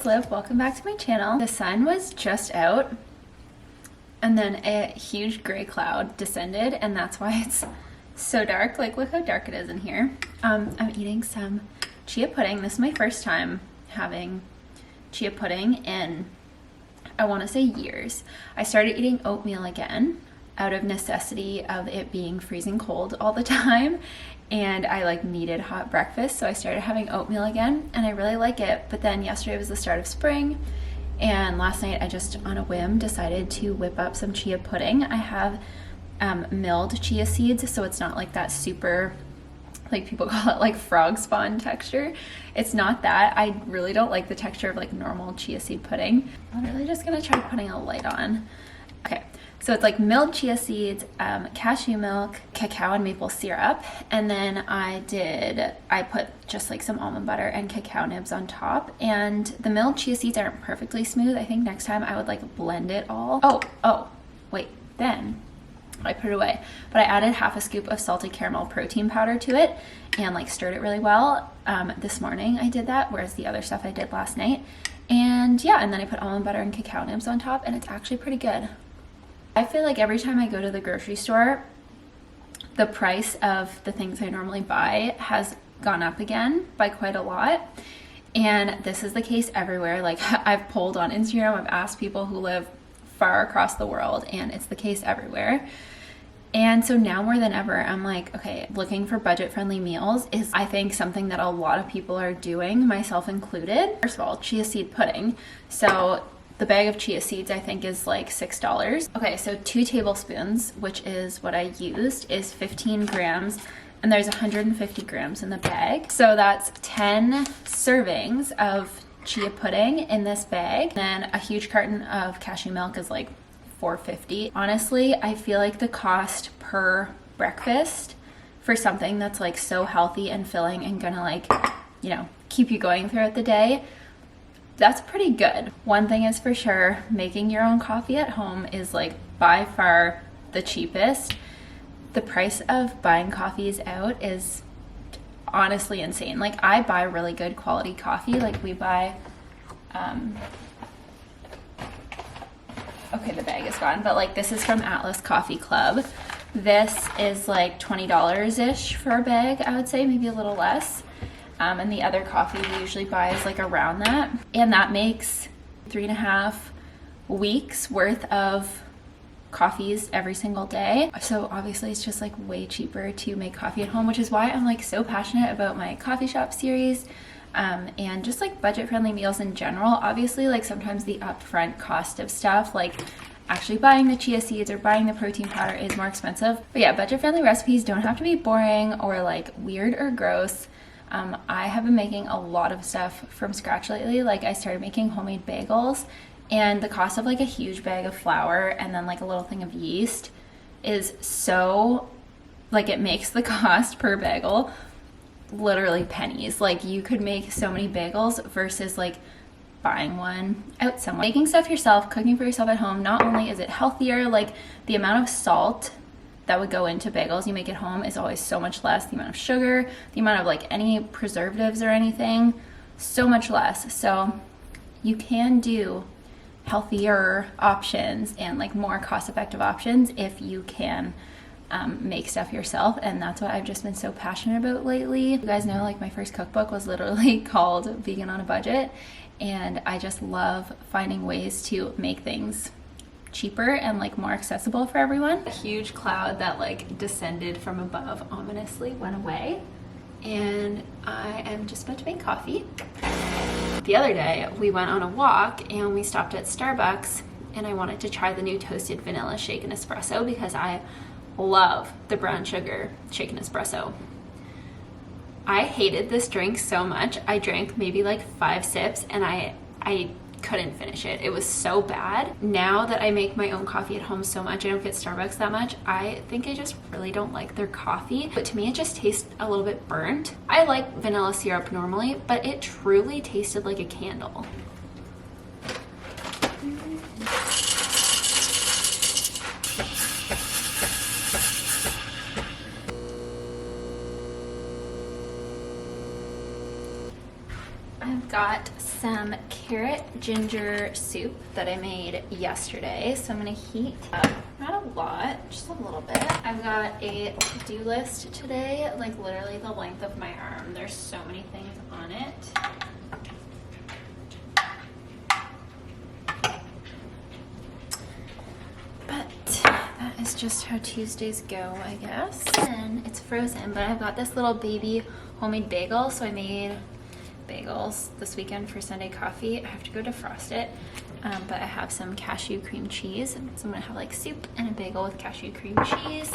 it's Liv. Welcome back to my channel. The sun was just out and then a huge gray cloud descended, and that's why it's so dark. Like, look how dark it is in here. I'm eating some chia pudding. This is my first time having chia pudding in, I want to say, years. I started eating oatmeal again out of necessity of it being freezing cold all the time, and I like needed hot breakfast, so I started having oatmeal again, and I really like it. But then yesterday was the start of spring, and last night I just on a whim decided to whip up some chia pudding. I have milled chia seeds, so it's not like that super, like people call it like frog spawn texture. It's not that. I really don't like the texture of like normal chia seed pudding. I'm really just gonna try putting a light on. Okay, so it's like milled chia seeds, cashew milk, cacao and maple syrup, and then I put just like some almond butter and cacao nibs on top. And the milled chia seeds aren't perfectly smooth. I think next time I would like blend it all. Oh, wait, then I put it away, but I added half a scoop of salted caramel protein powder to it and like stirred it really well. This morning I did that, whereas the other stuff I did last night. And yeah, and then I put almond butter and cacao nibs on top, and it's actually pretty good. I feel like every time I go to the grocery store, the price of the things I normally buy has gone up again by quite a lot. And this is the case everywhere. Like, I've polled on Instagram, I've asked people who live far across the world, and it's the case everywhere. And so now more than ever, I'm like, okay, looking for budget-friendly meals is, I think, something that a lot of people are doing, myself included. First of all, chia seed pudding. So the bag of chia seeds, I think, is like $6. Okay, so 2 tablespoons, which is what I used, is 15 grams, and there's 150 grams in the bag. So that's 10 servings of chia pudding in this bag. Then a huge carton of cashew milk is like $4.50. Honestly, I feel like the cost per breakfast for something that's like so healthy and filling and gonna like, you know, keep you going throughout the day, that's pretty good. One thing is for sure, making your own coffee at home is like by far the cheapest. The price of buying coffees out is honestly insane. Like, I buy really good quality coffee. Like, we buy okay, the bag is gone, but like, this is from Atlas Coffee Club. This is like $20-ish for a bag, I would say, maybe a little less. And the other coffee we usually buy is like around that, and that makes 3.5 weeks worth of coffees every single day. So obviously it's just like way cheaper to make coffee at home, which is why I'm like so passionate about my coffee shop series, and just like budget-friendly meals in general. Obviously, like, sometimes the upfront cost of stuff, like actually buying the chia seeds or buying the protein powder, is more expensive. But yeah, budget-friendly recipes don't have to be boring or like weird or gross. I have been making a lot of stuff from scratch lately. Like, I started making homemade bagels, and the cost of like a huge bag of flour and then like a little thing of yeast is so, like, it makes the cost per bagel literally pennies. Like, you could make so many bagels versus like buying one out somewhere. Making stuff yourself, cooking for yourself at home, not only is it healthier, like the amount of salt that would go into bagels you make at home is always so much less. The amount of sugar, the amount of like any preservatives or anything, so much less. So you can do healthier options and like more cost-effective options if you can make stuff yourself, and that's what I've just been so passionate about lately. You guys know, like, my first cookbook was literally called Vegan on a Budget, and I just love finding ways to make things cheaper and like more accessible for everyone. A huge cloud that like descended from above ominously went away, and I am just about to make coffee. The other day we went on a walk and we stopped at Starbucks, and I wanted to try the new toasted vanilla shaken espresso because I love the brown sugar shaken espresso. I hated this drink so much. I drank maybe like 5 sips and I couldn't finish it. It was so bad. Now that I make my own coffee at home so much, I don't get Starbucks that much, I think I just really don't like their coffee. But to me, it just tastes a little bit burnt. I like vanilla syrup normally, but it truly tasted like a candle. I've got some carrot ginger soup that I made yesterday. So I'm gonna heat up, not a lot, just a little bit. I've got a to-do list today, like literally the length of my arm. There's so many things on it. But that is just how Tuesdays go, I guess. And it's frozen, but I've got this little baby homemade bagel. So I made bagels this weekend for Sunday coffee. I have to go defrost it, but I have some cashew cream cheese. So I'm gonna have like soup and a bagel with cashew cream cheese.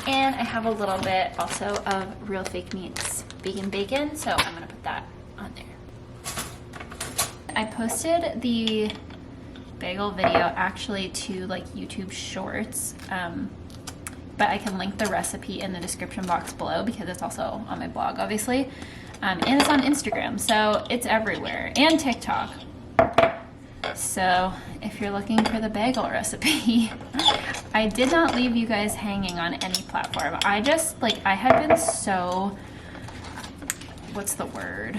And I have a little bit also of Real Fake Meats vegan bacon. So I'm gonna put that on there. I posted the bagel video actually to like YouTube Shorts, but I can link the recipe in the description box below because it's also on my blog, obviously. And it's on Instagram, so it's everywhere, and TikTok. So if you're looking for the bagel recipe, I did not leave you guys hanging on any platform. I just, like, I have been so, what's the word?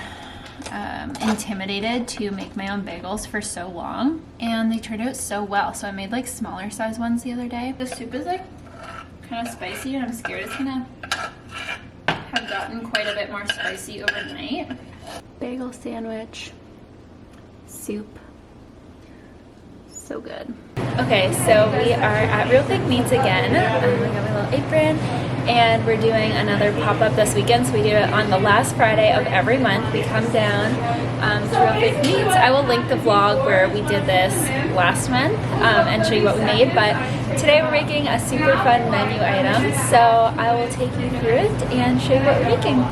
Intimidated to make my own bagels for so long, and they turned out so well. So I made like smaller size ones the other day. The soup is like kind of spicy, and I'm scared it's gonna have gotten quite a bit more spicy overnight. Bagel sandwich, soup, so good. Okay, so we are at Real Fake Meats again. I got my little apron, and we're doing another pop-up this weekend. So we do it on the last Friday of every month. We come down to Real Fake Meats. I will link the vlog where we did this last month and show you what we made. But today we're making a super fun menu item. So I will take you through it and show you what we're making.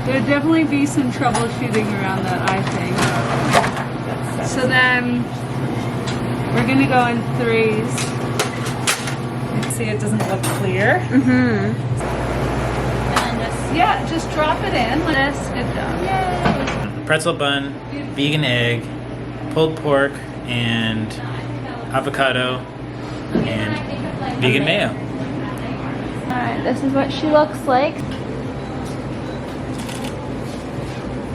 There'd definitely be some troubleshooting around that, I think. So then we're gonna go in threes. You can see it doesn't look clear. And Just drop it in. This, good job. yay! Pretzel bun, vegan egg, pulled pork, and avocado, and vegan mayo. Alright, this is what she looks like.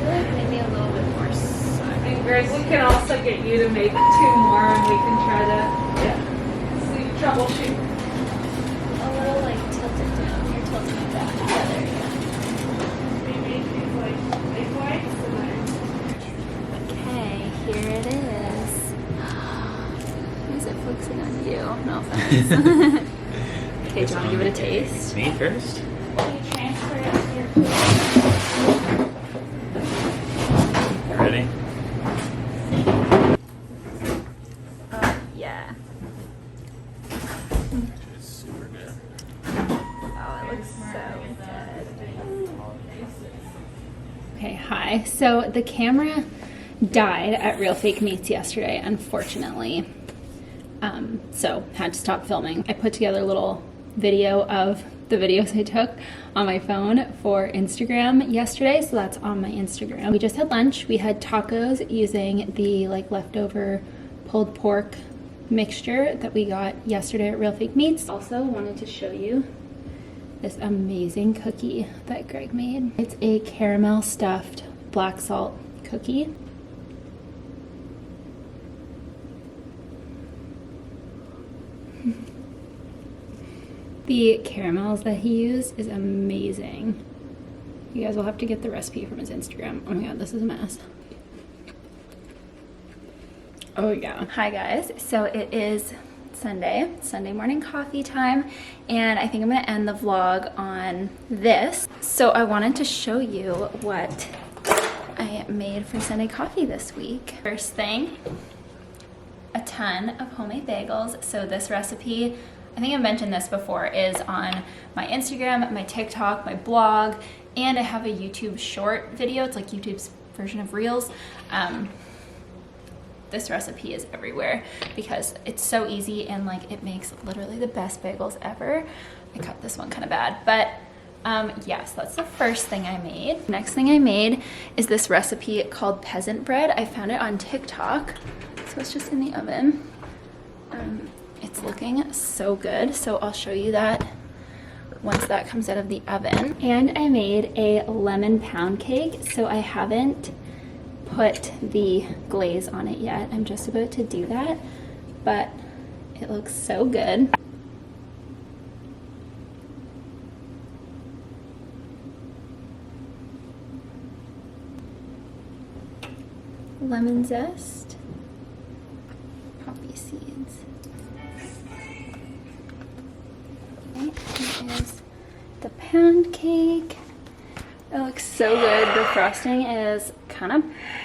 Maybe a little bit more side. And Greg, we can also get you to make 2 more, and we can try to see troubleshoot. A little like tilted down. You're tilting it back together. Okay, here it is. Why is it focusing on you? No offense. Okay, do you want to give it a taste? Me first? Ready? Oh, yeah. It's super good. Oh, it looks so good. Okay, hi. So the camera died at Real Fake Meats yesterday, unfortunately. So had to stop filming. I put together a little video of the videos I took on my phone for Instagram yesterday, so that's on my Instagram. We just had lunch. We had tacos using the like leftover pulled pork mixture that we got yesterday at Real Fake Meats. Also wanted to show you this amazing cookie that Greg made. It's a caramel stuffed black salt cookie. The caramels that he used is amazing. You guys will have to get the recipe from his Instagram. Oh my god, this is a mess. Oh yeah. Hi guys, so it is Sunday morning coffee time, and I think I'm gonna end the vlog on this. So I wanted to show you what I made for Sunday coffee this week. First thing, a ton of homemade bagels. So this recipe, I think I mentioned this before, is on my Instagram, my TikTok, my blog, and I have a YouTube short video. It's like YouTube's version of Reels. This recipe is everywhere because it's so easy and like it makes literally the best bagels ever. I cut this one kind of bad, but yes, that's the first thing I made. Next thing I made is this recipe called peasant bread. I found it on TikTok, so it's just in the oven. It's looking so good, so I'll show you that once that comes out of the oven. And I made a lemon pound cake, so I haven't put the glaze on it yet. I'm just about to do that, but it looks so good. Lemon zest, poppy seeds. Okay, here is the pound cake. It looks so good. The frosting is kind of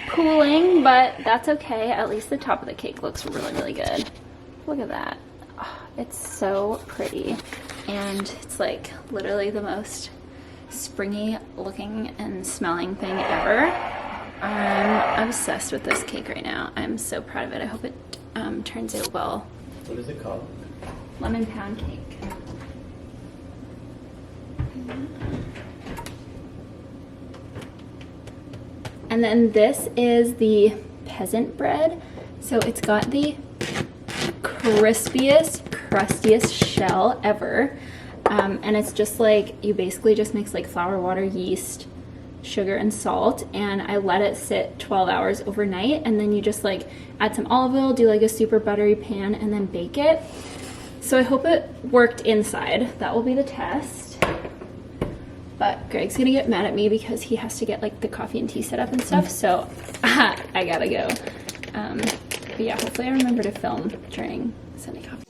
pooling, but that's okay. At least the top of the cake looks really, really good. Look at that. Oh, it's so pretty. And it's like literally the most springy looking and smelling thing ever. I'm obsessed with this cake right now. I'm so proud of it. I hope it turns out well. What is it called? Lemon pound cake. And then this is the peasant bread. So it's got the crispiest, crustiest shell ever. And it's just like, you basically just mix like flour, water, yeast, sugar, and salt. And I let it sit 12 hours overnight. And then you just like add some olive oil, do like a super buttery pan, and then bake it. So I hope it worked inside. That will be the test. But Greg's gonna get mad at me because he has to get like the coffee and tea set up and stuff. So I gotta go. But yeah, hopefully I remember to film during Sunday coffee.